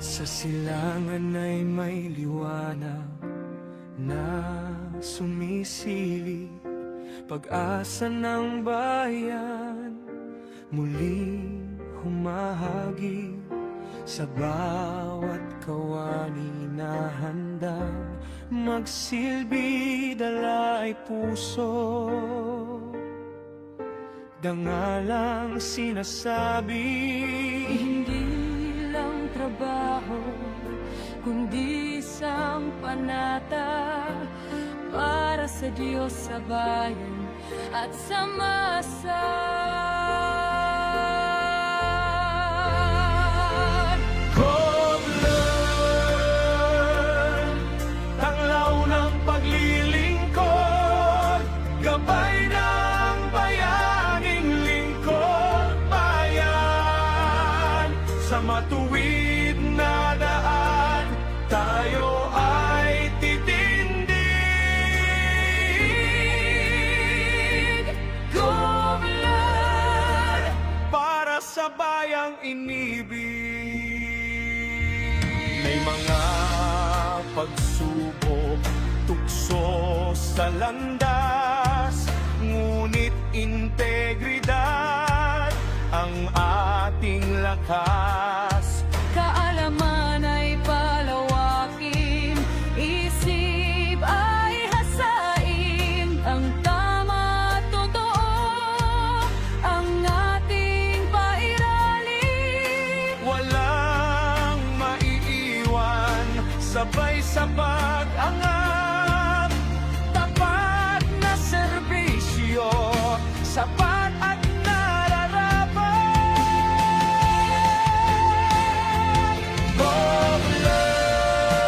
Sa silangan ay may liwanag na sumisili, pag-asa ng bayan muling humahagi. Sa bawat kawani na handang magsilbi, dala ay puso, dangalang sinasabi. Hindi lang trabaho, kundi isang panata para sa Diyos, sa bayan at sa masa. Govlearn, tanglaw ng paglilingkod, gabay ng bayaning lingkod bayan. Sa matuwid na daan, tayo ay titindig. Govlearn, Para sa bayang inibig. May mga pagsubok, tukso sa landas, ngunit integridad ang ating lakas. kaalaman ay palawakin, isip ay hasain, ang tama at totoo ang ating pairalin. Walang maiiwan, sabay sa pag-angat, tapat na serbisyo, sapat at nararapat.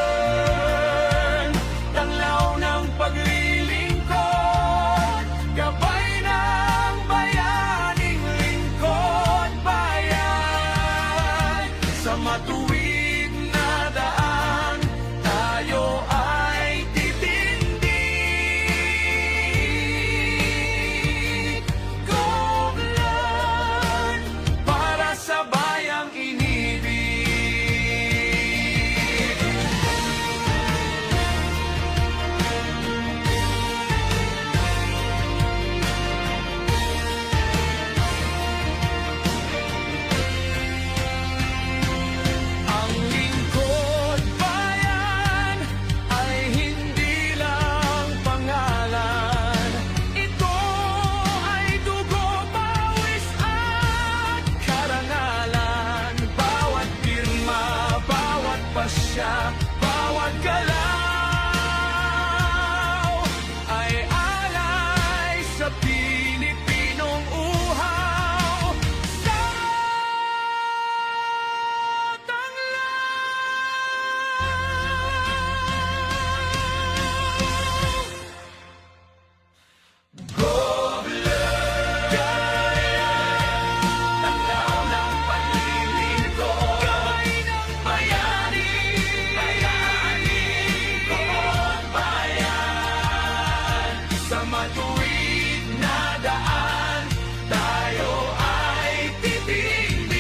Govlearn, tanglaw ng paglilingkod, gabay ng bayaning lingkod bayan. Sa matuwid na daan, tayo ay titindig. Govlearn, para sa bayang inibig. Ang lingkod bayan ay hindi lang pangalan. Ito ay dugo, pawis at karangalan. Bawat pirma, bawat pasya, bawat galaw ay alay sa Pilipinong uhaw. Sa matuwid na daan, tayo ay titindig.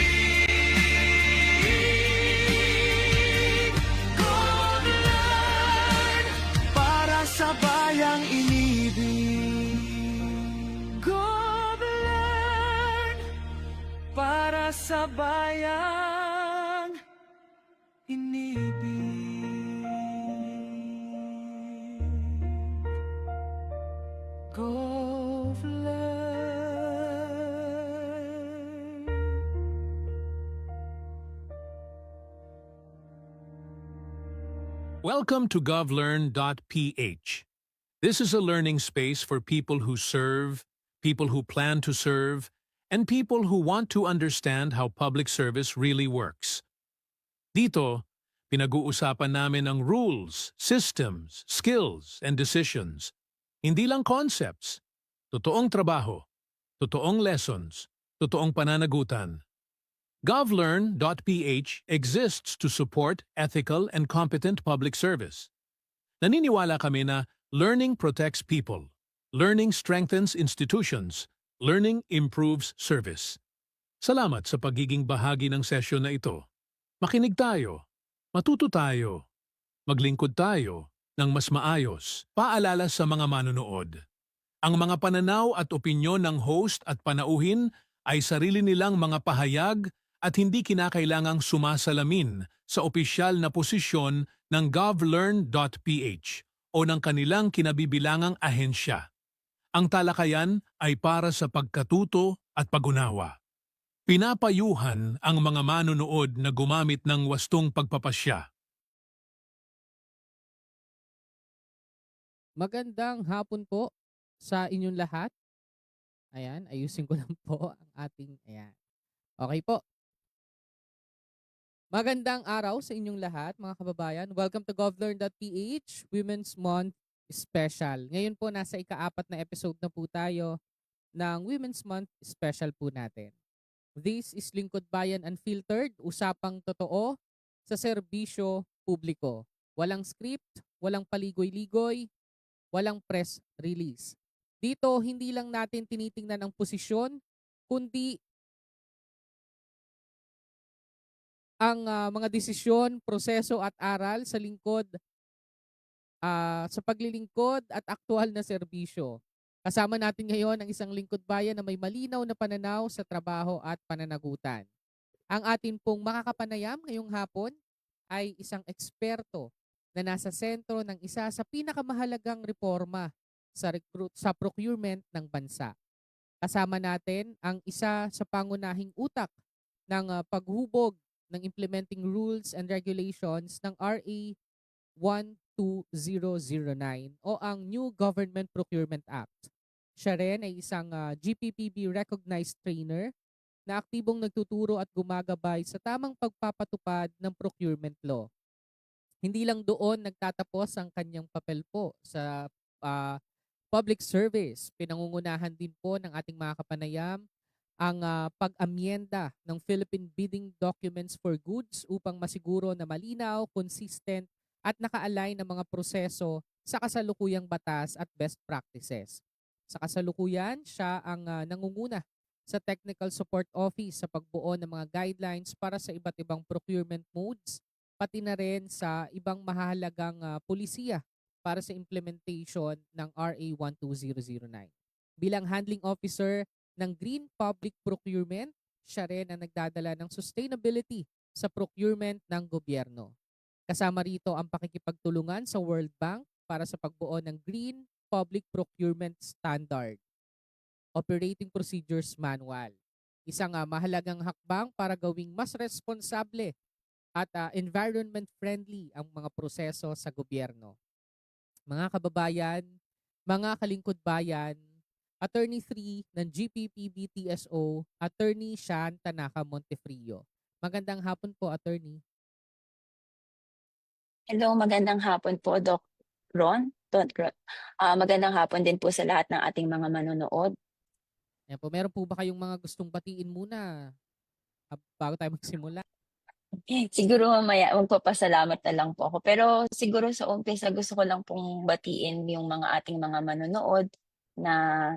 Govlearn, para sa bayang inibig. Govlearn, para sa bayang inibig. Govlearn. Welcome to govlearn.ph. This is a learning space for people who serve, people who plan to serve, and people who want to understand how public service really works. Dito, pinag-uusapan namin ang rules, systems, skills, and decisions. Hindi lang concepts, totoong trabaho, totoong lessons, totoong pananagutan. govlearn.ph exists to support ethical and competent public service. Naniniwala kami na learning protects people, learning strengthens institutions, learning improves service. Salamat sa pagiging bahagi ng sesyon na ito. Makinig tayo, Matuto tayo. Maglingkod tayo ng mas maayos. Paalala sa mga manonood. Ang mga pananaw at opinyon ng host at panauhin ay sarili nilang mga pahayag at hindi kinakailangang sumasalamin sa opisyal na posisyon ng govlearn.ph o ng kanilang kinabibilangang ahensya. Ang talakayan ay para sa pagkatuto at pag-unawa. Pinapayuhan ang mga manonood na gumamit ng wastong pagpapasya. Magandang hapon po sa inyong lahat. Ayan, ayusin ko lang po ang ating, ayan. Okay po. Magandang araw sa inyong lahat, mga kababayan. Welcome to govlearn.ph Women's Month Special. Ngayon po, nasa ika-4 na episode na po tayo ng Women's Month Special po natin. This is Lingkod Bayan Unfiltered, usapang totoo sa serbisyo publiko. Walang script, walang paligoy-ligoy, walang press release. Dito, hindi lang natin tinitingnan ang posisyon, kundi ang mga desisyon, proseso at aral sa lingkod, sa paglilingkod at aktual na serbisyo. Kasama natin ngayon ang isang lingkod bayan na may malinaw na pananaw sa trabaho at pananagutan. Ang atin pong makakapanayam ngayong hapon ay isang eksperto na nasa sentro ng isa sa pinakamahalagang reforma sa procurement ng bansa. Kasama natin ang isa sa pangunahing utak ng paghubog ng implementing rules and regulations ng RA 12009 o ang New Government Procurement Act. Siya rin ay isang GPPB recognized trainer na aktibong nagtuturo at gumagabay sa tamang pagpapatupad ng procurement law. Hindi lang doon nagtatapos ang kanyang papel po sa public service. Pinangungunahan din po ng ating mga kapanayam ang pag-amyenda ng Philippine Bidding Documents for Goods upang masiguro na malinaw, consistent at naka-align ng mga proseso sa kasalukuyang batas at best practices. Sa kasalukuyan, siya ang nangunguna sa Technical Support Office sa pagbuo ng mga guidelines para sa iba't ibang procurement modes, pati na rin sa ibang mahalagang polisiya para sa implementation ng RA 12009. Bilang handling officer ng Green Public Procurement, siya rin ang nagdadala ng sustainability sa procurement ng gobyerno. Kasama rito ang pakikipagtulungan sa World Bank para sa pagbuo ng Green Public Procurement Standard, Operating Procedures Manual. Isang mahalagang hakbang para gawing mas responsable at environment-friendly ang mga proseso sa gobyerno. Mga kababayan, mga kalingkod bayan, Attorney 3 ng GPPB TSO, Attorney Shan Tanaka Montefrio. Magandang hapon po, Attorney. Hello, magandang hapon po, Doc Ron. Magandang hapon din po sa lahat ng ating mga manonood. Ayan po, meron po ba kayong mga gustong batiin muna bago tayo magsimula? Siguro mamaya magpapasalamat na lang po ako. Pero siguro sa umpisa gusto ko lang pong batiin yung mga ating mga manonood na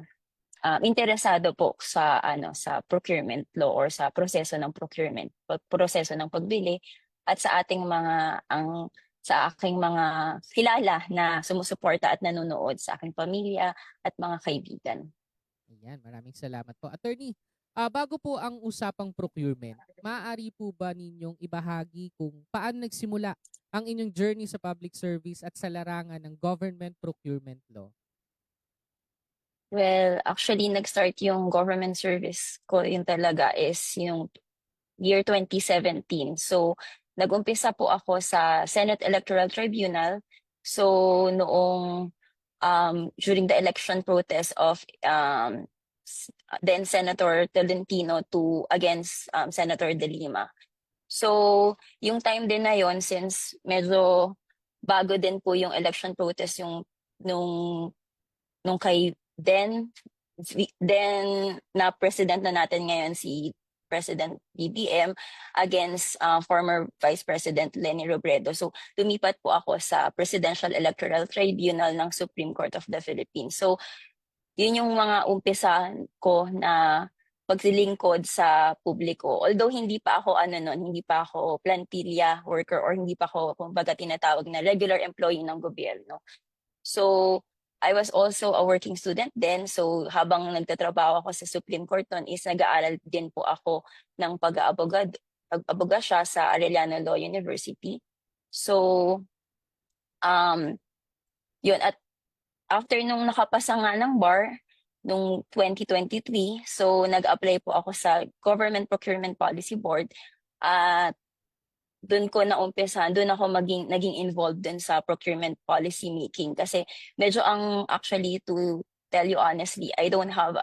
interesado po sa sa procurement law or sa proseso ng procurement, proseso ng pagbili at sa ating sa aking mga kilala na sumusuporta at nanonood sa aking pamilya at mga kaibigan. Ayan, maraming salamat po. Attorney, bago po ang usapang procurement, maaari po ba ninyong ibahagi kung paano nagsimula ang inyong journey sa public service at sa larangan ng government procurement law? Well, actually, nag-start yung government service ko yun talaga is yung year 2017. So, nag-umpisa po ako sa Senate Electoral Tribunal. So, noong during the election protest of then Senator Tolentino against Senator De Lima. So, yung time din na yon, since medyo bago din po yung election protest nung kay then na president na natin ngayon si President BBM against former Vice President Leni Robredo. So lumipat po ako sa Presidential Electoral Tribunal ng Supreme Court of the Philippines. So yun yung mga umpisa ko na paglilingkod sa publiko. Although hindi pa ako hindi pa ako plantilla worker or hindi pa ako kumbaga tinatawag na regular employee ng gobyerno. So I was also a working student then. So habang nagtatrabaho ako sa Supreme Court noon is nag-aaral din po ako ng pag-abogasya sa Arellano Law University. So yun, at after nung nakapasa nga ng bar, nung 2023, so nag-apply po ako sa Government Procurement Policy Board at doon ako naging involved din sa procurement policy making kasi medyo actually to tell you honestly, I don't have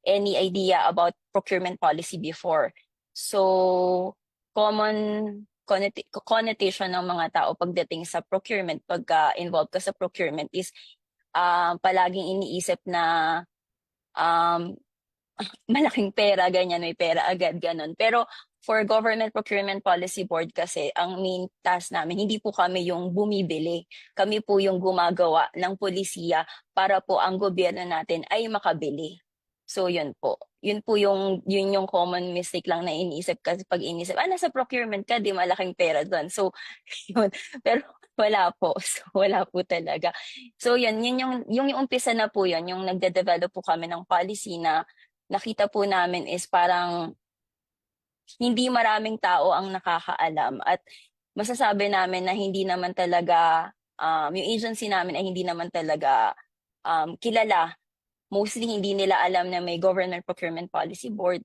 any idea about procurement policy before. So common connotation ng mga tao pagdating sa procurement, pagka involved ka sa procurement is palaging iniisip na malaking pera, ganyan, may pera agad, ganon. Pero for Government Procurement Policy Board kasi, ang main task namin, hindi po kami yung bumibili. Kami po yung gumagawa ng polisiya para po ang gobyerno natin ay makabili. So yun po. Yun yung common mistake lang na iniisip kasi pag iniisip, nasa procurement ka, di malaking pera doon. So yun. Pero wala po. So, wala po talaga. So yun yung umpisa na po yun, yung nagde-develop po kami ng policy na nakita po namin is parang hindi maraming tao ang nakakaalam at masasabi namin na hindi naman talaga, yung agency namin ay hindi naman talaga kilala. Mostly hindi nila alam na may Government Procurement Policy Board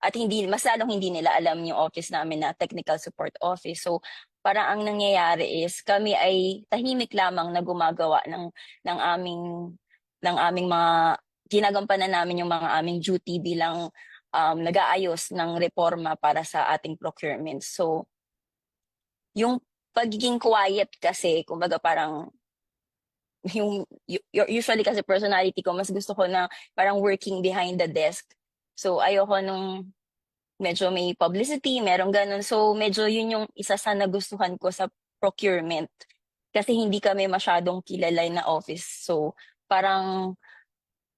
at mas lalong hindi nila alam yung office namin na Technical Support Office. So parang ang nangyayari is kami ay tahimik lamang na gumagawa ng aming mga ginagampanan namin yung mga aming duty bilang nag-aayos ng reforma para sa ating procurement. So yung pagiging quiet kasi, kumbaga parang usually kasi personality ko, mas gusto ko na parang working behind the desk. So ayoko nung medyo may publicity, merong ganun. So medyo yun yung isa sa nagustuhan ko sa procurement. Kasi hindi kami masyadong kilala na office. So parang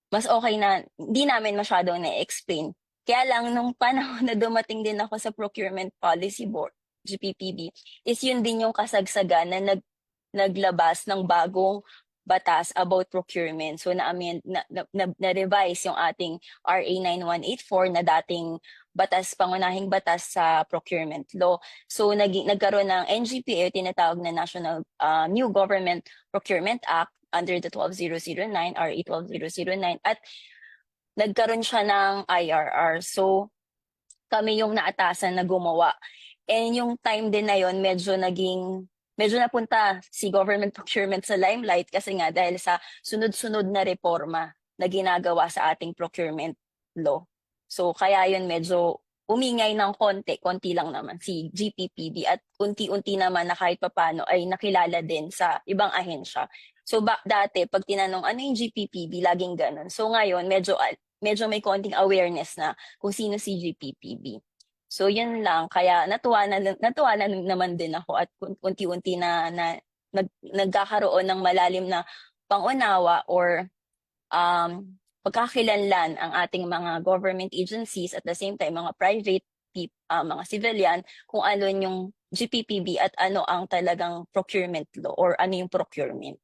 mas okay na, hindi namin masyadong na-explain. Kaya lang, nung panahon na dumating din ako sa Procurement Policy Board, GPPB, is yun din yung kasagsagan na naglabas ng bagong batas about procurement. So na-revise yung ating RA 9184 na dating pangunahing batas sa procurement law. So nagkaroon ng NGPA, tinatawag na National New Government Procurement Act under the 12009, RA 12009, at nagkaroon siya ng IRR. So kami yung naatasan na gumawa. And yung time din na yon medyo napunta si government procurement sa limelight kasi nga dahil sa sunod-sunod na reforma na ginagawa sa ating procurement law. So kaya yun medyo umingay ng konti lang naman si GPPB at unti-unti naman na kahit papano ay nakilala din sa ibang ahensya. So dati pag tinanong ano yung GPPB, laging ganun. So ngayon medyo may konting awareness na kung sino si GPPB. So yun lang, kaya natuwa na naman din ako at unti-unti na nagkakaroon ng malalim na pangunawa or pagkakilanlan ang ating mga government agencies at the same time mga private mga civilian kung ano yung GPPB at ano ang talagang procurement law or ano yung procurement.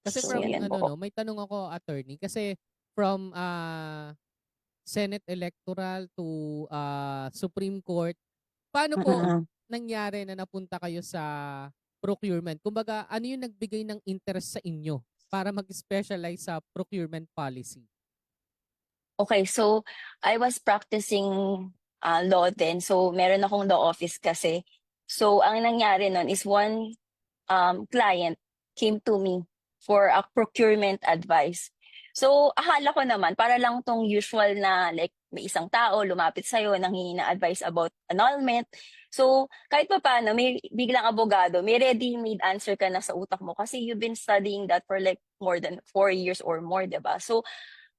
Kasi So, from yan po. may tanong ako, attorney, kasi from Senate electoral to Supreme Court, paano po nangyari na napunta kayo sa procurement? Kumbaga, ano yung nagbigay ng interest sa inyo para mag-specialize sa procurement policy? Okay, so I was practicing law then. So meron akong law office kasi. So ang nangyari nun is one client came to me for a procurement advice. So akala ko naman para lang tong usual na like may isang tao lumapit sa'yo nanghingi na advice about annulment. So kahit pa paano may biglang abogado, may ready-made answer ka na sa utak mo kasi you've been studying that for like more than 4 years or more, diba? So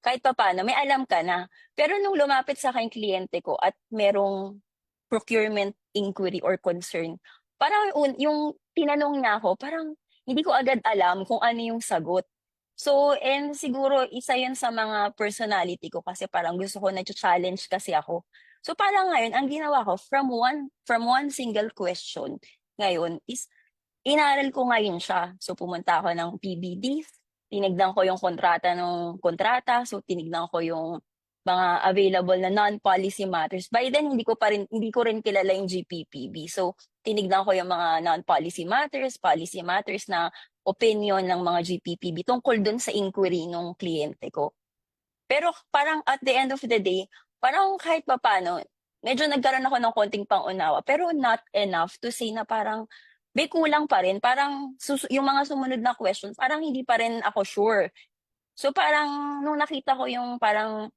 kahit pa paano may alam ka na. Pero nung lumapit sa akin kliyente ko at merong procurement inquiry or concern, parang yung tinanong niya ako, parang hindi ko agad alam kung ano yung sagot. So, and siguro isa yun sa mga personality ko kasi parang gusto ko na-challenge kasi ako. So, parang ngayon, ang ginawa ko, from one single question, ngayon is, inaral ko ngayon siya. So, pumunta ako ng PBD, tinignan ko yung kontrata, so tinignan ko yung mga available na non-policy matters. By then, hindi ko rin kilala yung GPPB. So, tinignan ko yung mga non-policy matters, policy matters na opinion ng mga GPPB tungkol dun sa inquiry ng kliyente ko. Pero parang at the end of the day, parang kahit papaano, medyo nagkaroon ako ng konting pangunawa, pero not enough to say na parang may kulang pa rin. Parang yung mga sumunod na questions, parang hindi pa rin ako sure. So parang nung nakita ko yung parang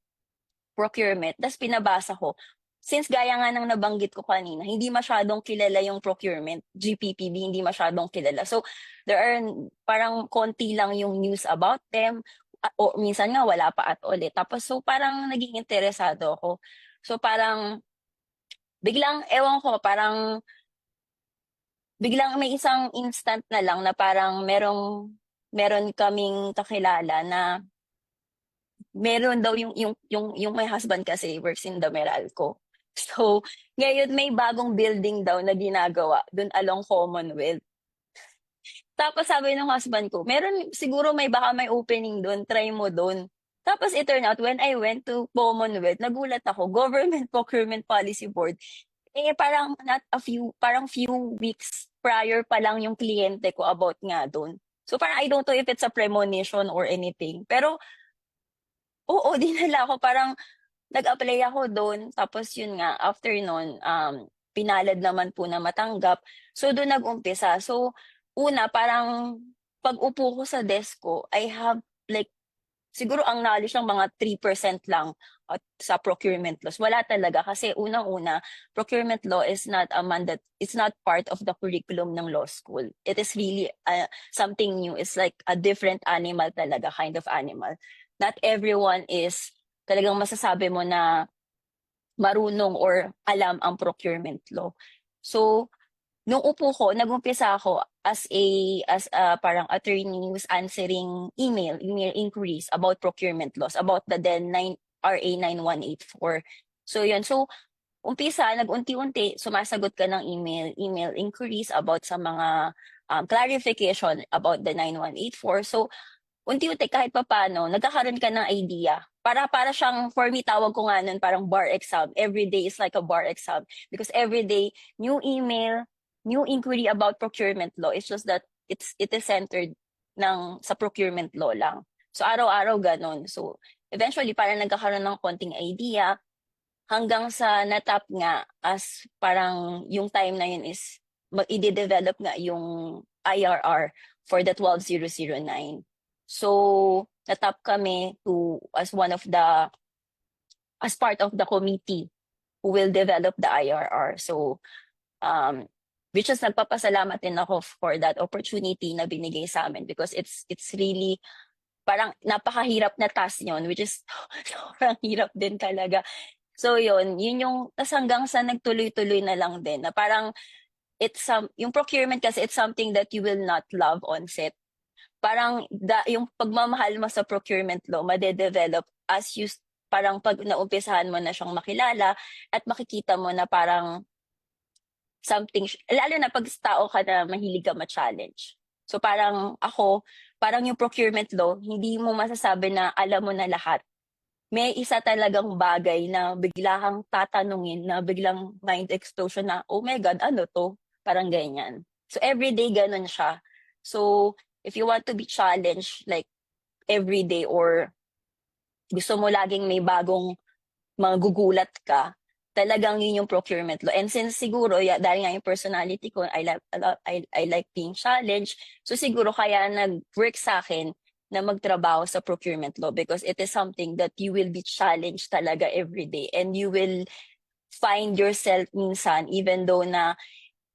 procurement, tas pinabasa ko, since gaya nga ng nabanggit ko kanina, hindi masyadong kilala yung procurement, GPPB hindi masyadong kilala. So there are parang konti lang yung news about them, o minsan nga wala pa at ulit. Tapos so parang naging interesado ako. So parang biglang, ewan ko, parang biglang may isang instant na lang na parang meron kaming kakilala na meron daw yung my husband kasi works in the Meralco. So, ngayon may bagong building daw na ginagawa dun along Commonwealth. Tapos sabi ng husband ko, meron siguro baka may opening dun, try mo dun. Tapos it turned out, when I went to Commonwealth, nagulat ako, Government Procurement Policy Board, parang parang few weeks prior pa lang yung kliyente ko about nga dun. So parang I don't know if it's a premonition or anything. Pero oo, dinala ko, parang nag-apply ako doon. Tapos yun nga, after nun, pinalad naman po na matanggap. So doon nag-umpisa. So una, parang pag-upo ko sa desk ko, I have like, siguro ang knowledge ng mga 3% lang at sa procurement laws. Wala talaga kasi unang-una, procurement law is not it's not part of the curriculum ng law school. It is really something new. It's like a different animal talaga, kind of animal. Not everyone is talagang masasabi mo na marunong or alam ang procurement law. So, nung upo ko, nag-umpisa ako as a parang attorney who's answering email inquiries about procurement laws, about the then RA 9184. So yun. So umpisa, nag-unti-unti, sumasagot ka ng email inquiries about sa mga clarification about the 9184. So unti-unti kahit papaano, nagkakaroon ka ng idea. Para siyang, for me, tawag ko nga nun, parang bar exam. Every day is like a bar exam. Because every day, new email, new inquiry about procurement law. It's just that it is centered sa procurement law lang. So araw-araw ganun. So eventually, parang nagkakaroon ng konting idea hanggang sa natap nga as parang yung time na yun is i-develop nga yung IRR for the 12009. So natap kami as part of the committee who will develop the IRR. So which is nagpapasalamat din ako for that opportunity na binigay sa amin because it's really parang napakahirap na task yun, which is sobrang hirap din talaga. So yun yung tas hanggang sa nagtuloy-tuloy na lang din na parang yung procurement kasi it's something that you will not love on set. Parang yung pagmamahal mo sa procurement law made-develop as you parang pag naumpisahan mo na siyang makilala at makikita mo na parang something, lalo na pag tao ka na mahilig ka ma-challenge. So parang parang yung procurement law, hindi mo masasabi na alam mo na lahat. May isa talagang bagay na bigla kang tatanungin, na biglang mind explosion na, oh my God, ano to? Parang ganyan. So everyday ganun siya. So if you want to be challenged like every day or gusto mo laging may bagong magugulat ka, talagang yun yung procurement law. And since siguro, dahil nga yung personality ko, I like being challenged. So siguro kaya nag-work sa akin na magtrabaho sa procurement law because it is something that you will be challenged talaga every day. And you will find yourself minsan, even though na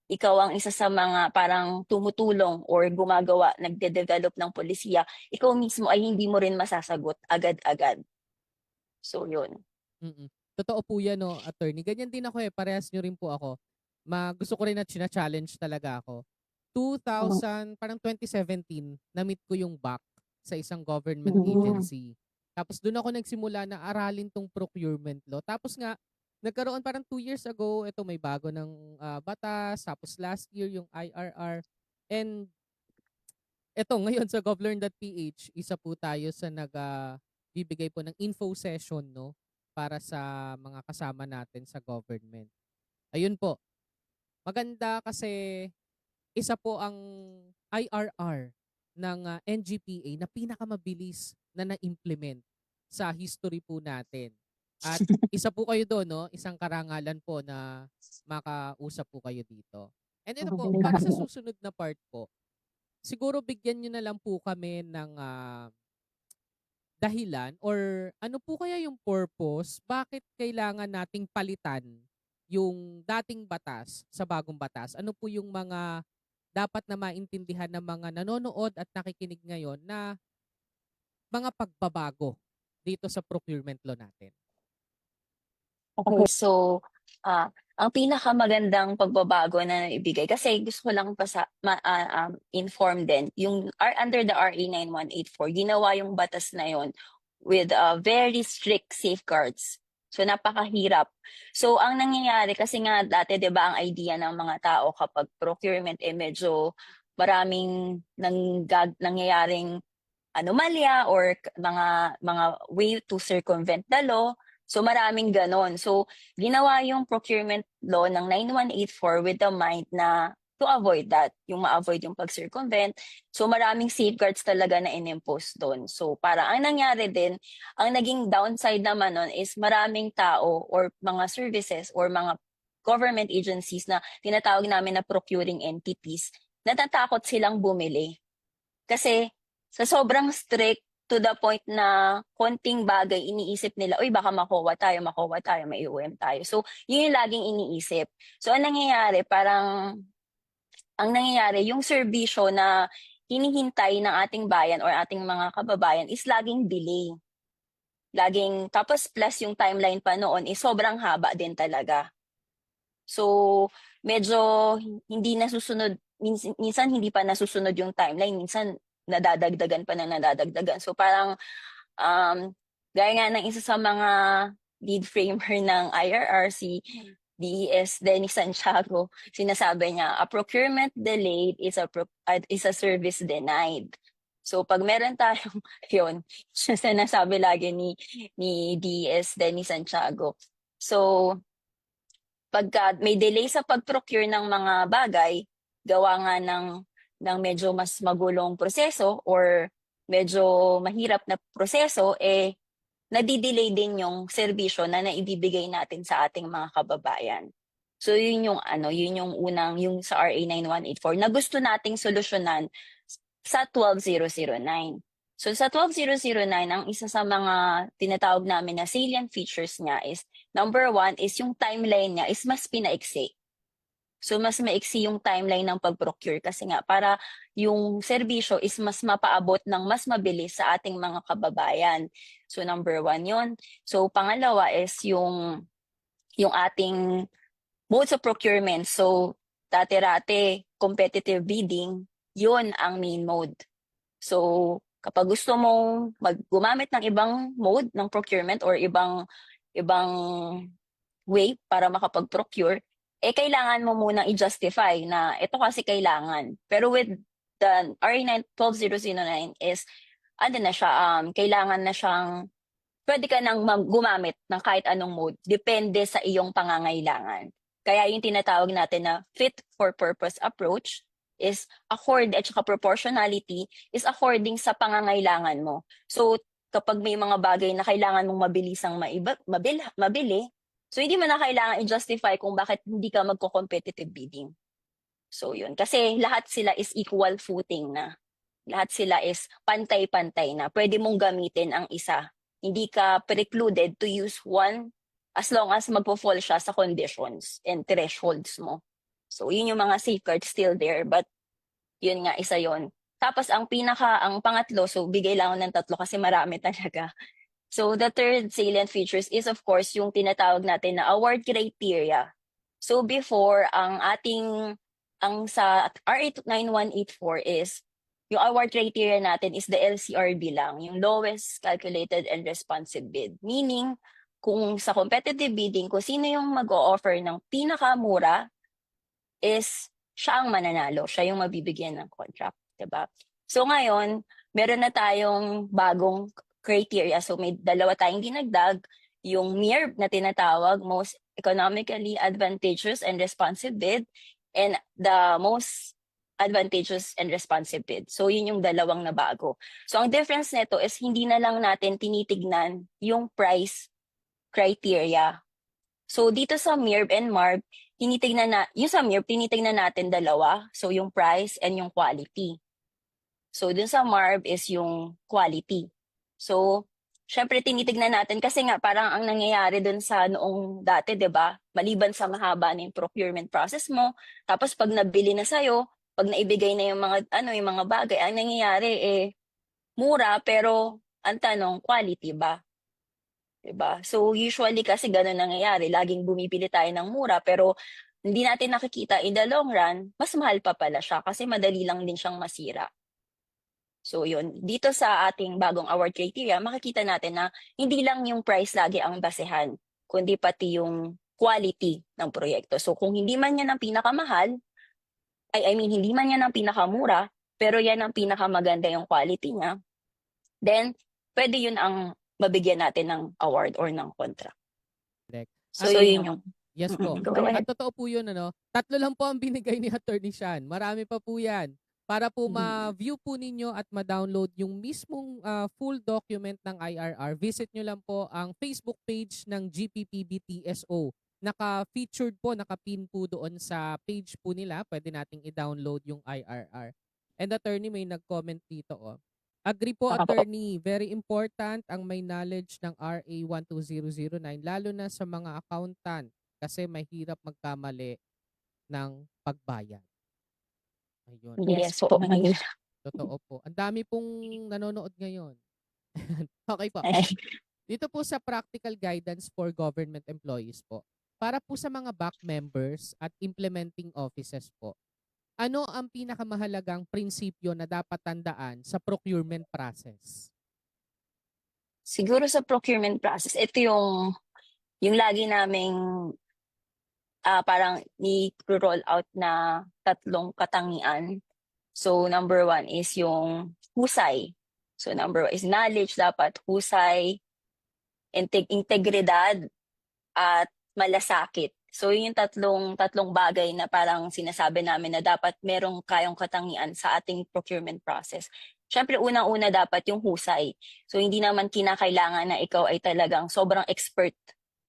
ikaw ang isa sa mga parang tumutulong or gumagawa, nagde-develop ng polisiya, ikaw mismo ay hindi mo rin masasagot agad-agad. So, yun. Mm. Totoo po yan, no, attorney. Ganyan din ako parehas nyo rin po ako. Gusto ko rin na challenge talaga ako. 2017, na-meet ko yung back sa isang government agency. Tapos doon ako nagsimula na aralin tong procurement law. Tapos nga, nagkaroon parang 2 years ago, ito may bago ng batas. Tapos last year yung IRR. And ito ngayon sa govlearn.ph, isa po tayo sa bibigay po ng info session, no, para sa mga kasama natin sa government. Ayun po. Maganda kasi isa po ang IRR ng NGPA na pinakamabilis na na-implement sa history po natin. At isa po kayo doon, no? Isang karangalan po na makausap po kayo dito. And ito po, para sa susunod na part po, siguro bigyan nyo na lang po kami ng dahilan or ano po kaya yung purpose, bakit kailangan nating palitan yung dating batas sa bagong batas? Ano po yung mga dapat na maintindihan ng mga nanonood at nakikinig ngayon na mga pagbabago dito sa procurement law natin? Okay, so ang pinakamagandang pagbabago na ibigay, kasi gusto ko lang inform din, yung under the RA 9184, ginawa yung batas na yon with very strict safeguards. So napakahirap. So ang nangyayari, kasi nga dati 'di ba ang idea ng mga tao kapag procurement medyo maraming nangyayaring anomalya or mga way to circumvent the law. So maraming ganon. So ginawa yung procurement law ng 9184 with the mind na to avoid that, yung ma-avoid yung pag-circumvent. So maraming safeguards talaga na in-impose doon. So para ang nangyari din, ang naging downside naman nun is maraming tao or mga services or mga government agencies na tinatawag namin na procuring entities, natatakot silang bumili. Kasi sa sobrang strict, to the point na konting bagay iniisip nila, uy, baka makuha tayo, may UM tayo. So, yun yung laging iniisip. So, ang nangyayari, yung serbisyo na hinihintay ng ating bayan or ating mga kababayan is laging delay. Tapos plus yung timeline pa noon is sobrang haba din talaga. So, medyo hindi nasusunod, minsan hindi pa nasusunod yung timeline, minsan nadadagdagan. So parang gaya nga ng isa sa mga lead framer ng IRR, si DES Denny Santiago, sinasabi niya, a procurement delayed is a service denied. So pag meron tayong yun, sinasabi lagi ni DES Denny Santiago. So pagka may delay sa pag-procure ng mga bagay, gawa nga ng medyo mas magulong proseso or medyo mahirap na proseso, nadidelay din yung serbisyo na naibibigay natin sa ating mga kababayan. So yun yung unang, yung sa RA 9184 na gusto nating solusyonan sa 12009. So sa 12009, ang isa sa mga tinatawag namin na salient features niya is, number 1 is yung timeline niya is mas pinaiksi. So mas maiksi yung timeline ng pag-procure kasi nga para yung serbisyo is mas mapaabot ng mas mabilis sa ating mga kababayan. So number 1 yun. So pangalawa is yung ating modes of procurement. So dati-rate, competitive bidding, yun ang main mode. So kapag gusto mong gumamit ng ibang mode ng procurement or ibang way para makapag-procure, kailangan mo munang i-justify na ito kasi kailangan. Pero with the RA 12009 is, na siya, kailangan na siyang, pwede ka nang gumamit ng kahit anong mode, depende sa iyong pangangailangan. Kaya yung tinatawag natin na fit for purpose approach is at saka proportionality is according sa pangangailangan mo. So, kapag may mga bagay na kailangan mong mabilisang mabili, so hindi mo na kailangan i-justify kung bakit hindi ka magko-competitive bidding. So yun, kasi lahat sila is equal footing na. Lahat sila is pantay-pantay na. Pwede mong gamitin ang isa. Hindi ka precluded to use one as long as magpo-fall siya sa conditions and thresholds mo. So yun yung mga safeguards still there, but yun nga, isa yun. Tapos ang pangatlo, so bigay lang ako ng 3 kasi marami talaga. So the third salient features is of course yung tinatawag natin na award criteria. So before, ang sa RA 9184 is yung award criteria natin is the LCRB lang, yung lowest calculated and responsive bid. Meaning, kung sa competitive bidding, kung sino yung mag-o-offer ng pinakamura is siya ang mananalo, siya yung mabibigyan ng contract, 'di ba? So ngayon, meron na tayong bagong criteria. So may dalawa tayong dinagdag, yung MIRB na tinatawag, most economically advantageous and responsive bid, and the most advantageous and responsive bid. So yun yung dalawang na bago. So ang difference nito is hindi na lang natin tinitignan yung price criteria. So dito sa MIRB and MARB, yung sa MIRB, tinitignan natin dalawa. So yung price and yung quality. So dun sa MARB is yung quality. So, syempre tinitignan natin kasi nga parang ang nangyayari dun sa noong dati, 'di ba? Maliban sa mahaba na yung procurement process mo, tapos pag nabili na sa'yo, pag naibigay na yung mga bagay, ang nangyayari mura pero ang tanong, quality ba? 'Di ba? So usually kasi ganun nangyayari, laging bumibili tayo ng mura pero hindi natin nakikita in the long run, mas mahal pa pala siya kasi madali lang din siyang masira. So yun, dito sa ating bagong award criteria, makikita natin na hindi lang yung price lagi ang basehan, kundi pati yung quality ng proyekto. So kung hindi man yan ang pinakamahal, hindi man yan ang pinakamura, pero yan ang pinakamaganda yung quality niya, then pwede yun ang mabigyan natin ng award or ng contract. Correct. So Ano- yun yung... Yes po. Go ahead. At totoo po yun, ano? 3 lang po ang binigay ni Attorney Shan. Marami pa po yan. Para po ma-view po ninyo at ma-download yung mismong full document ng IRR, visit nyo lang po ang Facebook page ng GPPB TSO. Naka-featured po, naka-pin po doon sa page po nila. Pwede nating i-download yung IRR. And attorney, may nag-comment dito. Oh. Agree po, attorney. Very important ang may knowledge ng RA 12009, lalo na sa mga accountant kasi mahirap magkamali ng pagbayad. Ayun. Yes po. Totoo po. Ang dami pong nanonood ngayon. Okay po. Dito po sa practical guidance for government employees po. Para po sa mga back members at implementing offices po. Ano ang pinakamahalagang prinsipyo na dapat tandaan sa procurement process? Siguro sa procurement process, ito yung lagi naming parang ni-roll out na 3 katangian. So number 1 is yung husay. So number 1 is knowledge, dapat husay, integridad, at malasakit. So yun yung tatlong bagay na parang sinasabi namin na dapat merong kayong katangian sa ating procurement process. Siyempre, unang-una dapat yung husay. So hindi naman kinakailangan na ikaw ay talagang sobrang expert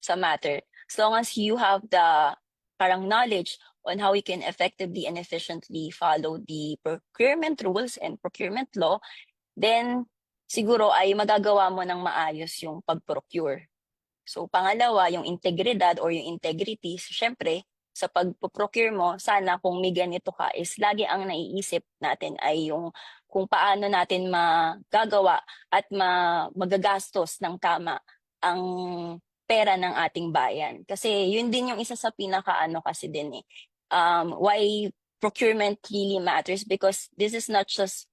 sa matter. As long as you have the parang knowledge on how you can effectively and efficiently follow the procurement rules and procurement law, then siguro ay magagawa mo ng maayos yung pag-procure. So pangalawa, yung integridad or yung integrity. So, syempre, sa pag-procure mo, sana kung may ganito ka is lagi ang naiisip natin ay yung kung paano natin magagawa at magagastos ng tama ang pera ng ating bayan. Kasi yun din yung isa sa pinakaano kasi din why procurement really matters, because this is not just,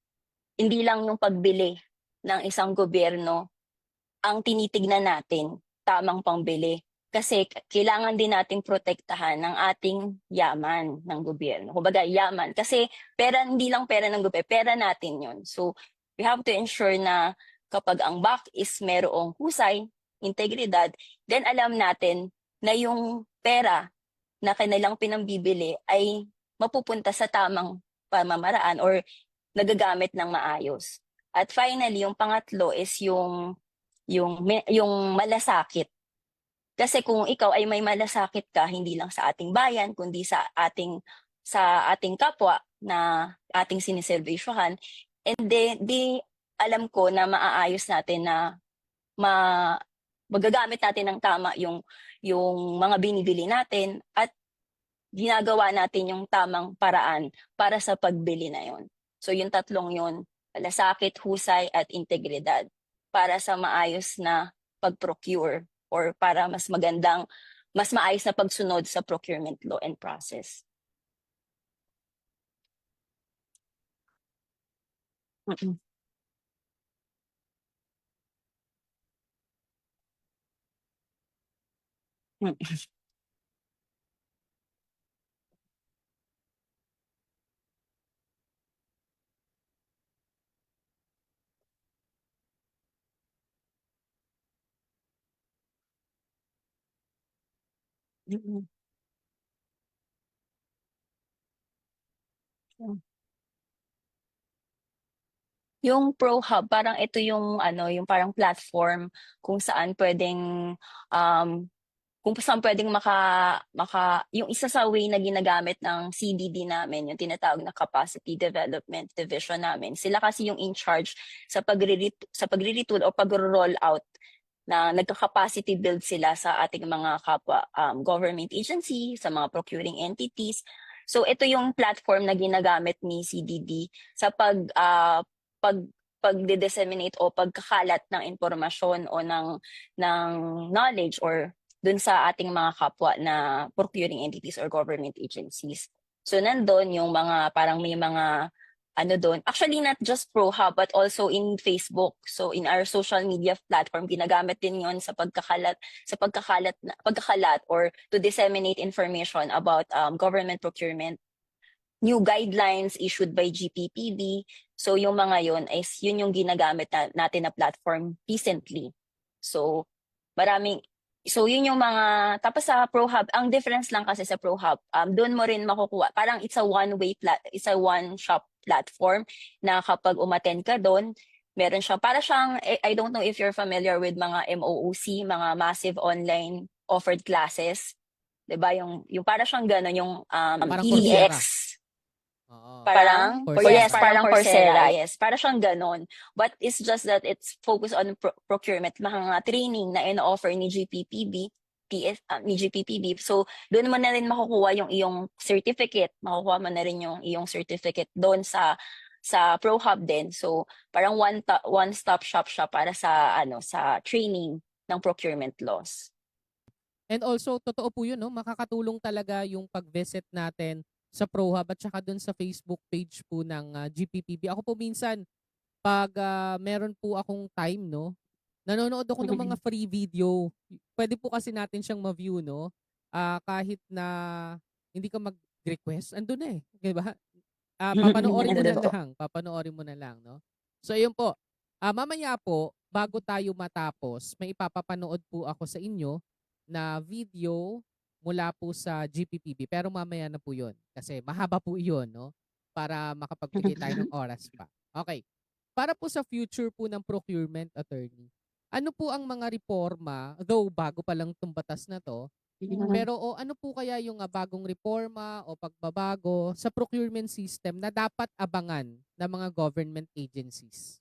hindi lang yung pagbili ng isang gobyerno ang tinitignan natin, tamang pangbili. Kasi kailangan din nating protektahan ng ating yaman ng gobyerno. Kumbaga yaman. Kasi pera, hindi lang pera ng gobyerno, pera natin yun. So we have to ensure na kapag ang back is merong husay, integridad, then alam natin na yung pera na kanilang pinambibili ay mapupunta sa tamang pamamaraan or nagagamit ng maayos. At finally, yung pangatlo is yung malasakit. Kasi kung ikaw ay may malasakit ka, hindi lang sa ating bayan, kundi sa ating kapwa na ating siniservisyohan, and di alam ko na maaayos natin na magagamit natin ng tama yung mga binibili natin at ginagawa natin yung tamang paraan para sa pagbili na yon. So yung tatlong yun, malasakit, husay, at integridad para sa maayos na pag-procure or para mas maayos na pagsunod sa procurement law and process. Mm-mm. Mm-mm. Mm-mm. Yung Pro Hub, parang ito yung ano, yung parang platform kung saan pwedeng um, kung saan pwedeng yung isa sa way na ginagamit ng CDD namin, yung tinatawag na Capacity Development Division namin. Sila kasi yung in charge sa pagre-retool o pagro-roll out na nagka-capacity build sila sa ating mga kapwa government agency, sa mga procuring entities. So ito yung platform na ginagamit ni CDD sa pag pagde-disseminate o pagkakalat ng impormasyon o ng knowledge or dun sa ating mga kapwa na procuring entities or government agencies. So nandun yung mga parang may mga ano doon. Actually, not just ProHub, but also in Facebook. So in our social media platform, ginagamit din yon sa pagkakalat or to disseminate information about government procurement, new guidelines issued by GPPB. So yung mga yon is yun yung ginagamit natin na platform recently. So maraming So yun yung mga tapos sa ProHub, ang difference lang kasi sa ProHub, doon mo rin makukuha. Parang it's a one shop platform na kapag umattend ka doon, meron siyang para siyang I don't know if you're familiar with mga MOOC, mga massive online offered classes. 'Di ba? Yung para siyang gano'n yung Parang Coursera. TEDx. Oo. Parang, Coursera. yes, parang Coursera, yes. Para siyang ganon. But it's just that it's focused on procurement, mga training na in-offer ni GPPB, ni GPPB. So, doon mo na rin makukuha yung iyong certificate. Makukuha mo na rin yung iyong certificate doon sa ProHub din. So, parang one-stop shop siya para sa training ng procurement laws. And also, totoo po yun, no? Makakatulong talaga yung pag-visit natin sa ProHub at saka dun sa Facebook page po ng GPPB. Ako po minsan, pag meron po akong time, no? Nanonood ako ng mga free video. Pwede po kasi natin siyang ma-view, no? Kahit na hindi ka mag-request, andun na eh. Di ba? Papanoorin mo na lang. Papanoorin mo na lang, no? So, yun po. Mamaya po, bago tayo matapos, may ipapapanood po ako sa inyo na video mula po sa GPPB. Pero mamaya na po yun. Kasi mahaba po yun, no? Para makapagbigay tayo ng oras pa. Okay. Para po sa future po ng procurement attorney, ano po ang mga reforma, though bago pa lang itong batas na to, pero ano po kaya yung bagong reforma o pagbabago sa procurement system na dapat abangan ng mga government agencies?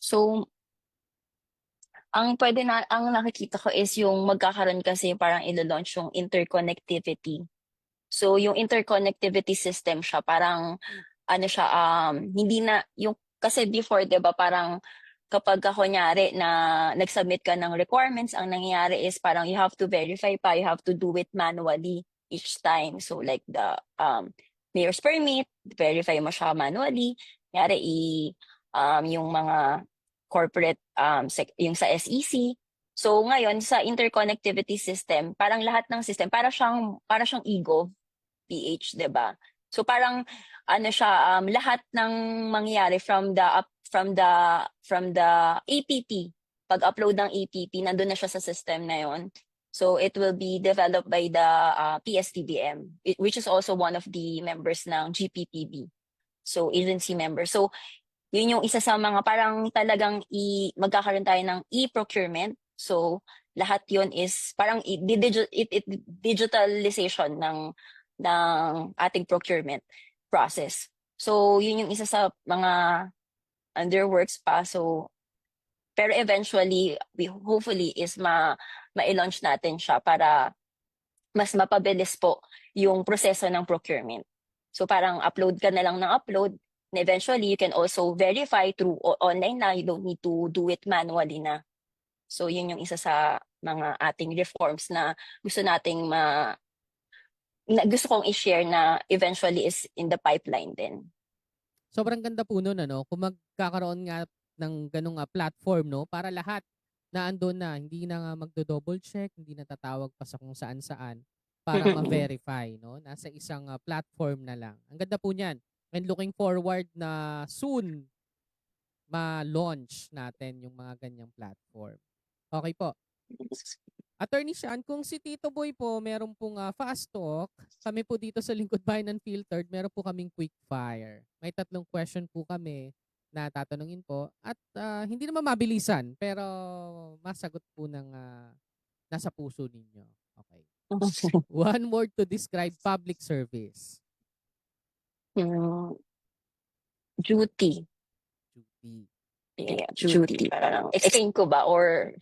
So, ang nakikita ko is yung magkakaroon kasi parang ilo-launch yung interconnectivity. So, yung interconnectivity system siya, parang ano siya, hindi na, kasi before, di ba, parang kapag kunyari na nag-submit ka ng requirements, ang nangyayari is parang you have to verify pa, you have to do it manually each time. So, like the mayor's permit, verify mo siya manually. Kunyari, yung mga corporate, yung sa SEC. So ngayon sa interconnectivity system, parang lahat ng system para siyang eGov PH, 'di ba? So parang ano siya, lahat ng mangyayari from the APP, pag-upload ng APP, nandun na siya sa system na 'yon. So it will be developed by the PSTBM, which is also one of the members ng GPPB. So agency member. So yun yung isa sa mga parang talagang magkakaroon tayo ng e-procurement. So lahat yun is parang digitalization ng ating procurement process. So yun yung isa sa mga under works pa. So pero eventually, hopefully is ma-launch natin siya para mas mapabilis po yung proseso ng procurement. So parang upload ka na lang ng upload. And eventually, you can also verify through online na. You don't need to do it manually na. So yun yung isa sa mga ating reforms na gusto kong i-share na eventually is in the pipeline din. sobrang ganda po nun ano, kung magkakaroon nga ng gano'ng, platform 'no, para lahat na andun na, hindi na nga magdo-double check, hindi na tatawag pa sa kung saan-saan para ma-verify 'no, nasa isang, platform na lang. Ang ganda po niyan and looking forward na soon ma-launch natin yung mga ganyang platform. Okey po. Attorney Sean, kung si Tito Boy po meron pong, fast talk, kami po dito sa Lingkod Bayan Unfiltered meron po kaming quick fire. May 3 question po kami na tatanungin po at, hindi naman mabilisan pero masagot po ng, nasa puso ninyo. Okay. One word to describe public service. Hmm, duty. Duty. Yeah, duty. Parang explain ko ba or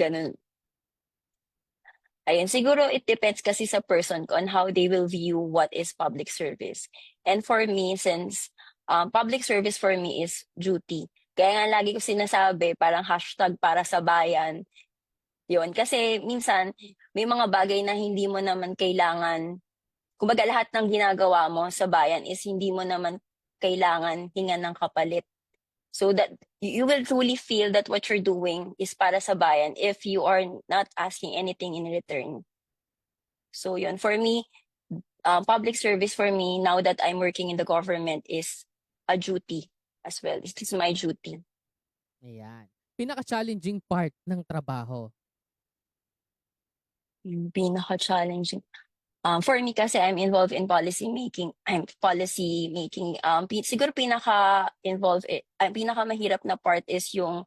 ganun? Ayun, siguro it depends kasi sa person ko on how they will view what is public service. And for me, since public service for me is duty. Kaya nga lagi ko sinasabi, parang hashtag para sa bayan. Yun, kasi minsan may mga bagay na hindi mo naman kailangan, kumbaga lahat ng ginagawa mo sa bayan is hindi mo naman kailangan hingan ng kapalit. So that you will truly feel that what you're doing is para sa bayan if you are not asking anything in return. So yun, for me, public service for me, now that I'm working in the government, is a duty as well. It is my duty. Ayan. Pinaka-challenging part ng trabaho. Yung pinaka-challenging. For me kasi I'm involved in policy making. Siguro pinaka-involved, pinaka-mahirap na part is yung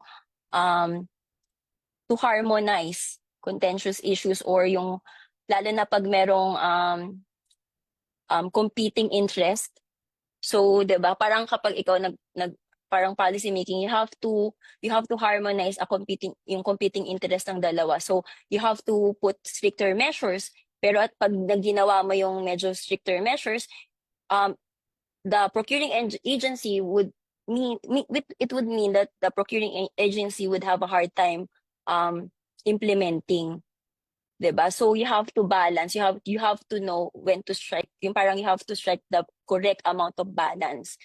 to harmonize contentious issues or yung lalo na pag merong competing interest. So, 'di ba? Parang kapag ikaw parang policy making, you have to harmonize yung competing interest ng dalawa. So, you have to put stricter measures. Pero at pag ginawa mo yung medyo stricter measures, the procuring agency would mean that the procuring agency would have a hard time implementing. 'Di ba? So you have to balance, you have to know when to strike. Yung parang you have to strike the correct amount of balance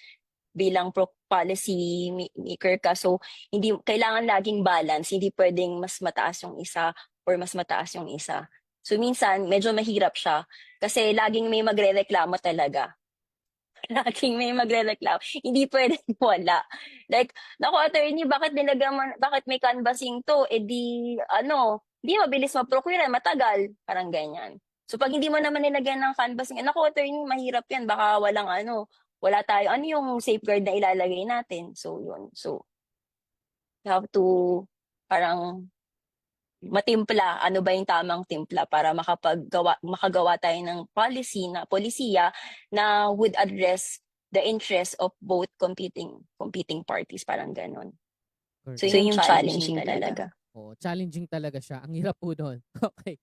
bilang policy maker ka. So hindi kailangan laging balance, hindi pwedeng mas mataas yung isa or mas mataas yung isa. So minsan medyo mahirap siya kasi laging may magrereklamo talaga. Laging may magrereklamo. Hindi pwedeng wala. Like, naku attorney, bakit may canvassing to? Eh di di mabilis ma-procure, matagal, parang ganyan. So pag hindi mo naman nilagyan ng canvassing, naku attorney, mahirap yan, baka wala tayo, yung safeguard na ilalagay natin. So yun. So you have to parang matimpla, ano ba yung tamang timpla para makagawa tayo ng policy na polisiya na would address the interest of both competing parties, parang ganon. So Correct. yung challenging talaga. Oo, challenging talaga siya. Ang hirap po nun. Okay.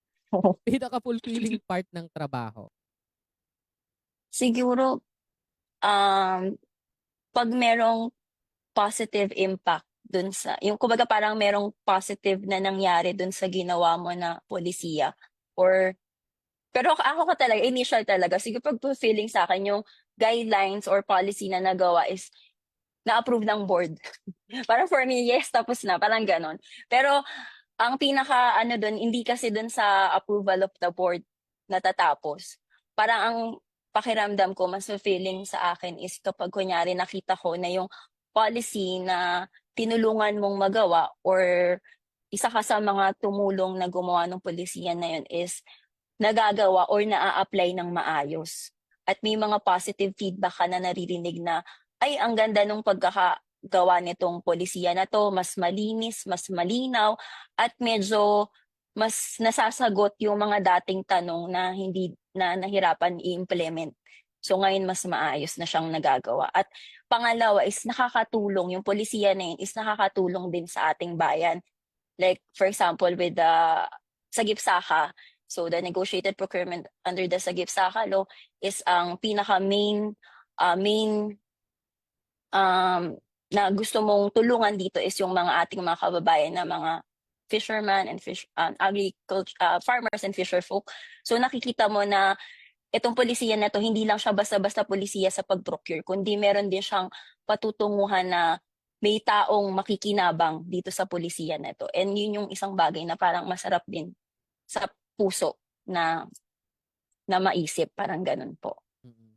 Pinaka-fulfilling part ng trabaho. Siguro, pag merong positive impact dun sa, yung kumbaga parang merong positive na nangyari dun sa ginawa mo na polisiya pero ako talaga, initial talaga, siguro pag fulfilling sa akin yung guidelines or policy na nagawa is na-approve ng board. Parang for me, yes, tapos na, parang ganon. Pero ang pinaka dun, hindi kasi dun sa approval of the board natatapos. Parang ang pakiramdam ko, mas fulfilling sa akin is kapag kunyari nakita ko na yung policy na tinulungan mong magawa or isa ka sa mga tumulong na gumawa ng polisiya na yun is nagagawa or naa-apply ng maayos. At may mga positive feedback ka na naririnig na, ay, ang ganda nung pagkakagawa nitong polisiya na to, mas malinis, mas malinaw, at medyo mas nasasagot yung mga dating tanong na hindi na nahirapan i-implement. So ngayon mas maayos na siyang nagagawa. At pangalawa is nakakatulong, yung polisiya na yun is nakakatulong din sa ating bayan. Like for example with the Sagip-Saka, so the negotiated procurement under the Sagip-Saka law is ang pinaka main na gusto mong tulungan dito is yung ating mga kababayan na mga fishermen and farmers and fisher folk. So nakikita mo na itong polisiya na to, hindi lang siya basta-basta polisiya sa pag-procure, kundi meron din siyang patutunguhan na may taong makikinabang dito sa polisiya na to. And yun yung isang bagay na parang masarap din sa puso na maisip, parang ganun po.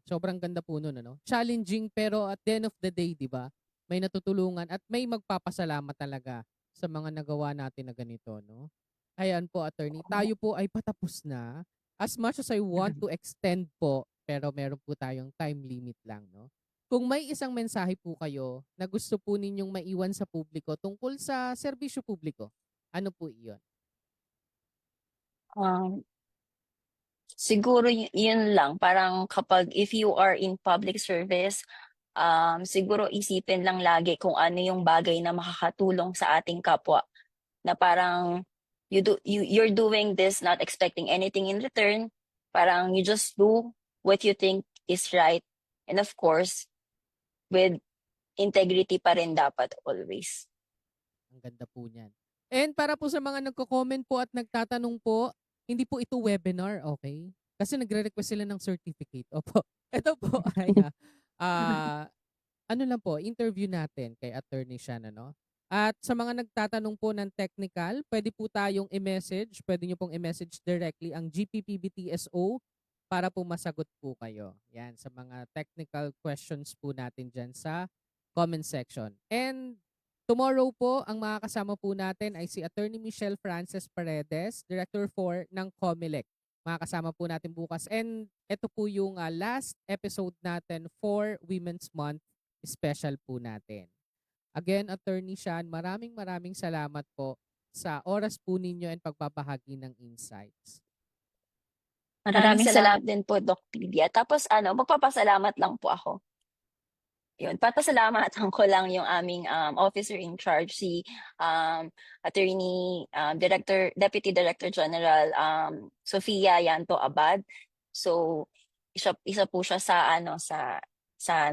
Sobrang ganda po nun, ano? Challenging pero at the end of the day, di ba? May natutulungan at may magpapasalamat talaga sa mga nagawa natin na ganito, no? Ayan po, attorney. Tayo po ay patapos na. As much as I want to extend po, pero meron po tayong time limit lang, no? Kung may isang mensahe po kayo na gusto po ninyong maiwan sa publiko tungkol sa serbisyo publiko, ano po iyon? Um, Siguro yun lang, parang kapag if you are in public service, siguro isipin lang lagi kung ano yung bagay na makakatulong sa ating kapwa. Na parang you're doing this not expecting anything in return. Parang you just do what you think is right. And of course, with integrity pa rin dapat always. Ang ganda po niyan. And para po sa mga nagko-comment po at nagtatanong po, hindi po ito webinar, okay? Kasi nagre-request sila ng certificate. Opo. Ito po ay ano lang po, interview natin kay Attorney Shan, ano? At sa mga nagtatanong po ng technical, pwede po tayong i-message, pwede nyo pong i-message directly ang GPPBTSO para po masagot po kayo. Yan, sa mga technical questions po natin dyan sa comment section. And tomorrow po, ang makakasama po natin ay si Attorney Michelle Frances Paredes, Director 4 ng COMELEC. Makakasama po natin bukas. And ito po yung last episode natin for Women's Month special po natin. Again, Attorney Shan, maraming salamat po sa oras po ninyo and pagbabahagi ng insights. Maraming salamat din po, Doc Lydia. Tapos magpapasalamat lang po ako. Yun, papasalamatan ko lang yung aming officer in charge, si Attorney Deputy Director General Sofia Yanto Abad. So isa po siya sa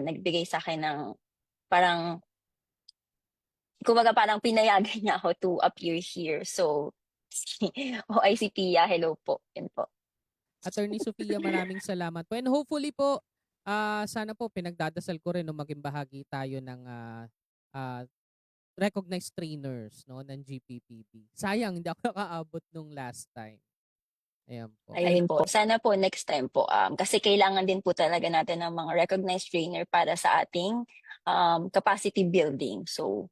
nagbigay sa akin ng parang parang pinayagan niya ako to appear here. So OIC Pia, hello po. Yan po. Attorney Sofia, maraming salamat po. And hopefully po, sana po pinagdadasal ko rin no, maging bahagi tayo ng recognized trainers no, ng GPPB. Sayang, hindi ako nakaabot nung last time. Ayan po. Ayun po. Sana po next time po. Kasi kailangan din po talaga natin ng mga recognized trainer para sa ating capacity building. So,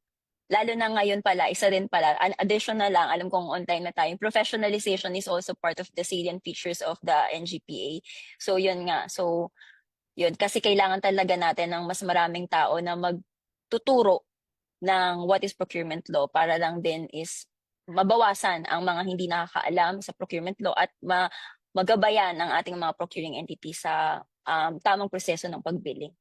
lalo na ngayon pala, isa rin pala, additional lang, alam kong on time na tayo, professionalization is also part of the salient features of the NGPA. So, yun nga. So, yun. Kasi kailangan talaga natin ng mas maraming tao na magtuturo ng what is procurement law para lang din is mabawasan ang mga hindi nakakaalam sa procurement law at magabayan ang ating mga procuring entity sa tamang proseso ng pagbili.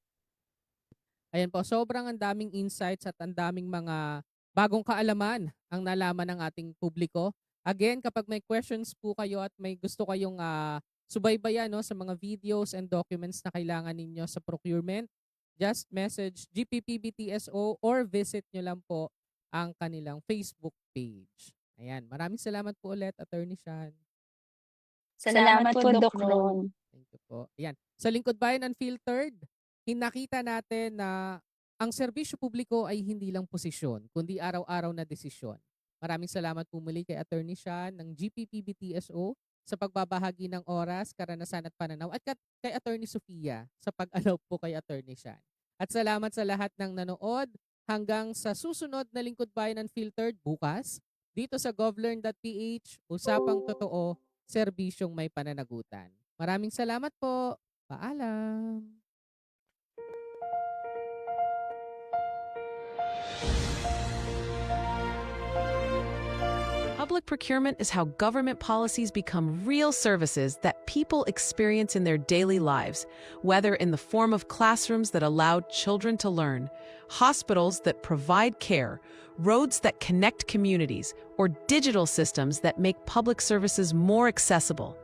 Ayan po, sobrang ang daming insights at ang daming mga bagong kaalaman ang nalaman ng ating publiko. Again, kapag may questions po kayo at may gusto kayong subaybayan no, sa mga videos and documents na kailangan ninyo sa procurement, just message GPPBTSO or visit nyo lang po ang kanilang Facebook page. Ayan, maraming salamat po ulit, Attorney Shan. Salamat po, Doc Ron. Thank you po. Ayan, sa Lingkod Bayan Unfiltered, hinakita natin na ang serbisyo publiko ay hindi lang posisyon, kundi araw-araw na desisyon. Maraming salamat po muli kay Attorney Shan ng GPPBTSO sa pagbabahagi ng oras, karanasan at pananaw at kay Attorney Sofia sa pag-allow po kay Attorney Shan. At salamat sa lahat ng nanood hanggang sa susunod na Lingkod Bayan Unfiltered bukas dito sa govlearn.ph, usapang totoo, serbisyong may pananagutan. Maraming salamat po. Paalam. Public procurement is how government policies become real services that people experience in their daily lives, whether in the form of classrooms that allow children to learn, hospitals that provide care, roads that connect communities, or digital systems that make public services more accessible.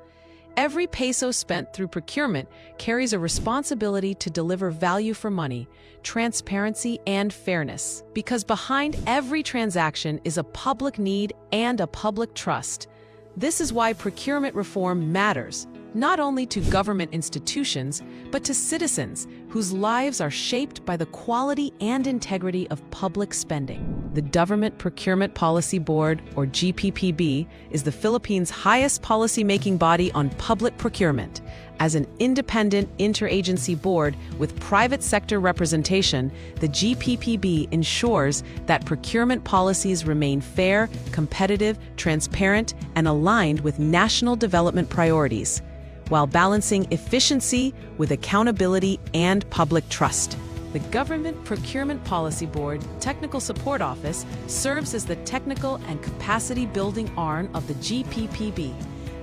Every peso spent through procurement carries a responsibility to deliver value for money, transparency, and fairness. Because behind every transaction is a public need and a public trust. This is why procurement reform matters, not only to government institutions, but to citizens whose lives are shaped by the quality and integrity of public spending. The Government Procurement Policy Board, or GPPB, is the Philippines' highest policy-making body on public procurement. As an independent interagency board with private sector representation, the GPPB ensures that procurement policies remain fair, competitive, transparent, and aligned with national development priorities, while balancing efficiency with accountability and public trust. The Government Procurement Policy Board Technical Support Office serves as the technical and capacity-building arm of the GPPB,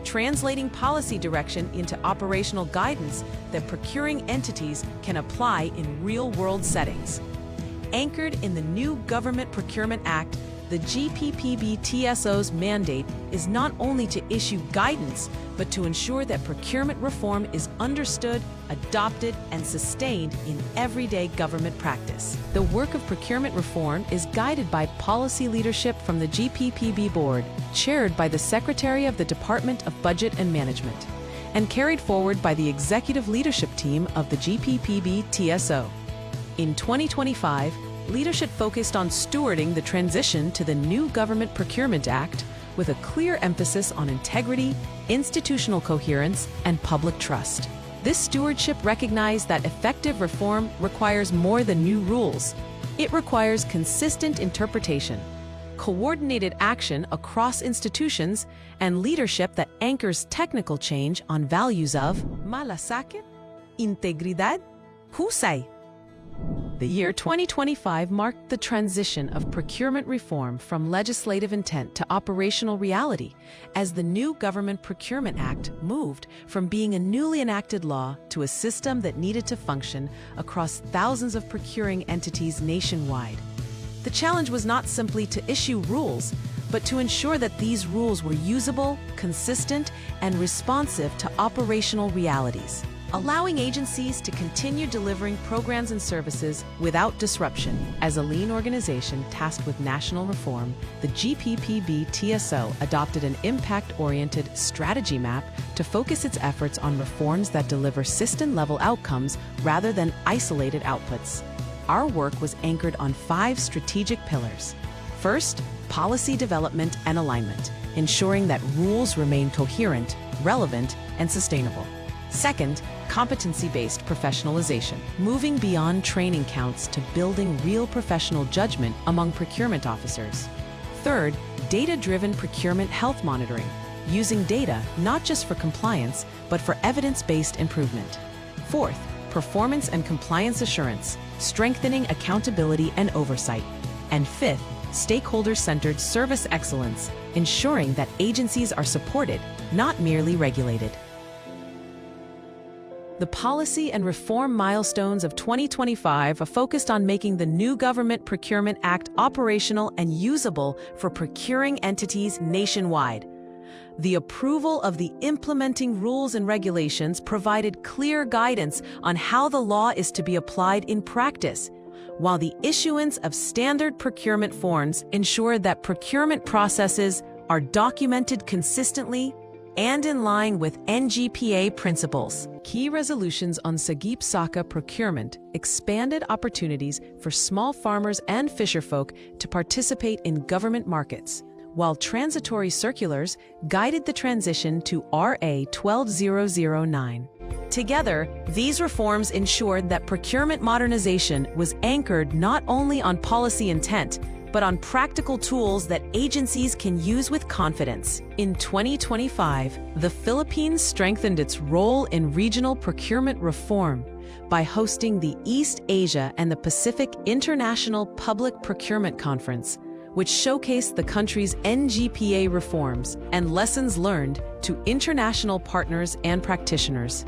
translating policy direction into operational guidance that procuring entities can apply in real-world settings. Anchored in the new Government Procurement Act, the GPPB TSO's mandate is not only to issue guidance, but to ensure that procurement reform is understood, adopted, and sustained in everyday government practice. The work of procurement reform is guided by policy leadership from the GPPB board, chaired by the Secretary of the Department of Budget and Management, and carried forward by the executive leadership team of the GPPB TSO. In 2025, leadership focused on stewarding the transition to the new Government Procurement Act with a clear emphasis on integrity, institutional coherence, and public trust. This stewardship recognized that effective reform requires more than new rules. It requires consistent interpretation, coordinated action across institutions, and leadership that anchors technical change on values of malasakit, integridad, husay. The year 2025 marked the transition of procurement reform from legislative intent to operational reality, as the new Government Procurement Act moved from being a newly enacted law to a system that needed to function across thousands of procuring entities nationwide. The challenge was not simply to issue rules, but to ensure that these rules were usable, consistent, and responsive to operational realities, allowing agencies to continue delivering programs and services without disruption. As a lean organization tasked with national reform, the GPPB TSO adopted an impact-oriented strategy map to focus its efforts on reforms that deliver system-level outcomes rather than isolated outputs. Our work was anchored on 5 strategic pillars. First, policy development and alignment, ensuring that rules remain coherent, relevant, and sustainable. Second, competency-based professionalization, moving beyond training counts to building real professional judgment among procurement officers. Third, data-driven procurement health monitoring, using data not just for compliance, but for evidence-based improvement. Fourth, performance and compliance assurance, strengthening accountability and oversight. And fifth, stakeholder-centered service excellence, ensuring that agencies are supported, not merely regulated. The policy and reform milestones of 2025 are focused on making the new Government Procurement Act operational and usable for procuring entities nationwide. The approval of the implementing rules and regulations provided clear guidance on how the law is to be applied in practice, while the issuance of standard procurement forms ensured that procurement processes are documented consistently and in line with NGPA principles. Key resolutions on Sagip Saka procurement expanded opportunities for small farmers and fisherfolk to participate in government markets, while transitory circulars guided the transition to RA 12009. Together, these reforms ensured that procurement modernization was anchored not only on policy intent, but on practical tools that agencies can use with confidence. In 2025, the Philippines strengthened its role in regional procurement reform by hosting the East Asia and the Pacific International Public Procurement Conference, which showcased the country's NGPA reforms and lessons learned to international partners and practitioners.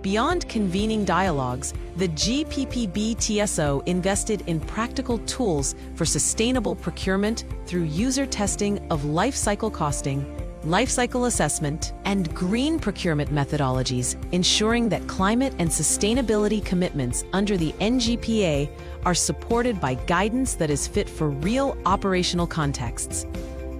Beyond convening dialogues, the GPPB TSO invested in practical tools for sustainable procurement through user testing of life cycle costing, life cycle assessment, and green procurement methodologies, ensuring that climate and sustainability commitments under the NGPA are supported by guidance that is fit for real operational contexts.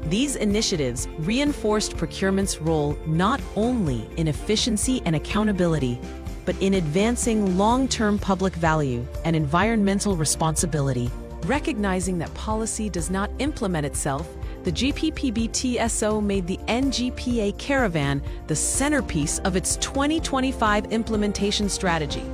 These initiatives reinforced procurement's role not only in efficiency and accountability, but in advancing long-term public value and environmental responsibility. Recognizing that policy does not implement itself, the GPPB TSO made the NGPA Caravan the centerpiece of its 2025 implementation strategy.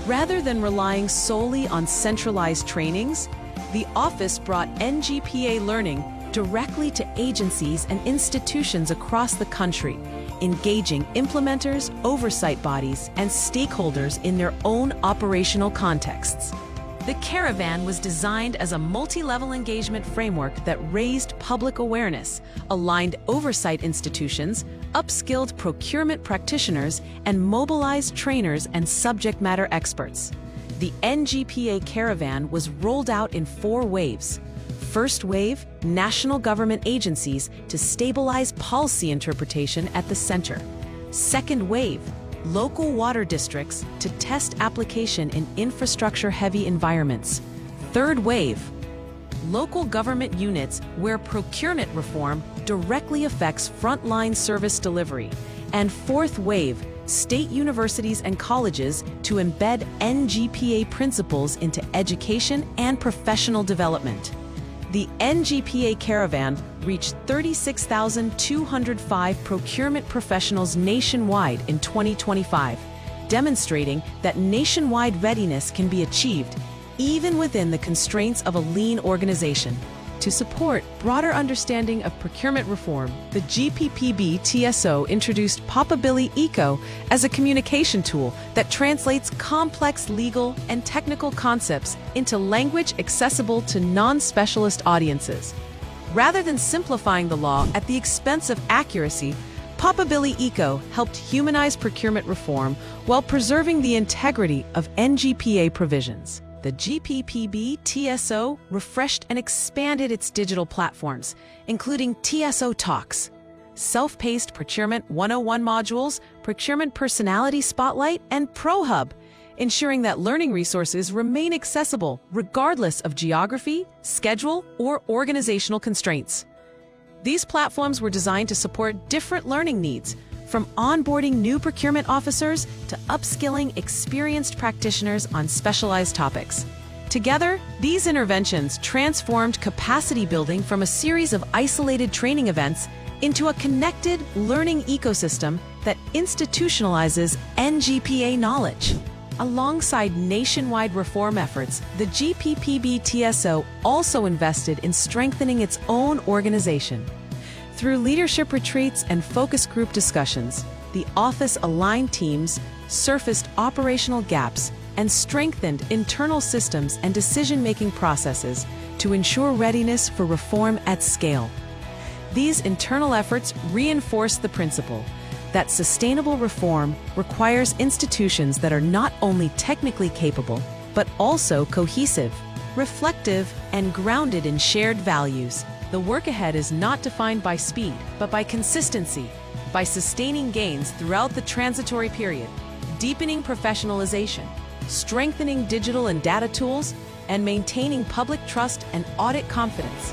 Rather than relying solely on centralized trainings, the office brought NGPA learning directly to agencies and institutions across the country, engaging implementers, oversight bodies, and stakeholders in their own operational contexts. The Caravan was designed as a multi-level engagement framework that raised public awareness, aligned oversight institutions, upskilled procurement practitioners, and mobilized trainers and subject matter experts. The NGPA Caravan was rolled out in 4 waves. First wave, national government agencies to stabilize policy interpretation at the center. Second wave, local water districts to test application in infrastructure-heavy environments. Third wave, local government units where procurement reform directly affects frontline service delivery. And fourth wave, state universities and colleges to embed NGPA principles into education and professional development. The NGPA Caravan reached 36,205 procurement professionals nationwide in 2025, demonstrating that nationwide readiness can be achieved even within the constraints of a lean organization. To support broader understanding of procurement reform, the GPPB TSO introduced Papa Billy Eco as a communication tool that translates complex legal and technical concepts into language accessible to non-specialist audiences. Rather than simplifying the law at the expense of accuracy, Papa Billy Eco helped humanize procurement reform while preserving the integrity of NGPA provisions. The GPPB TSO refreshed and expanded its digital platforms, including TSO Talks, self-paced Procurement 101 modules, Procurement Personality Spotlight, and ProHub, ensuring that learning resources remain accessible regardless of geography, schedule, or organizational constraints. These platforms were designed to support different learning needs, from onboarding new procurement officers to upskilling experienced practitioners on specialized topics. Together, these interventions transformed capacity building from a series of isolated training events into a connected learning ecosystem that institutionalizes NGPA knowledge. Alongside nationwide reform efforts, the GPPB TSO also invested in strengthening its own organization. Through leadership retreats and focus group discussions, the office aligned teams, surfaced operational gaps, and strengthened internal systems and decision-making processes to ensure readiness for reform at scale. These internal efforts reinforce the principle that sustainable reform requires institutions that are not only technically capable, but also cohesive, reflective, and grounded in shared values. The work ahead is not defined by speed, but by consistency, by sustaining gains throughout the transitory period, deepening professionalization, strengthening digital and data tools, and maintaining public trust and audit confidence.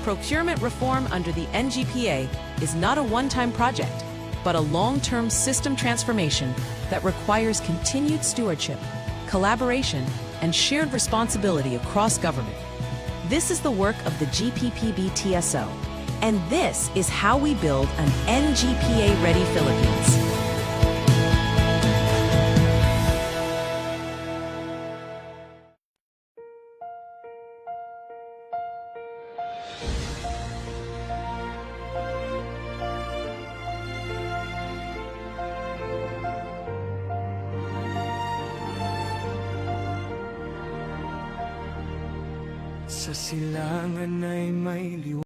Procurement reform under the NGPA is not a one-time project, but a long-term system transformation that requires continued stewardship, collaboration, and shared responsibility across government. This is the work of the GPPB TSO, and this is how we build an NGPA-ready Philippines. Sa silangan ay may liwanag.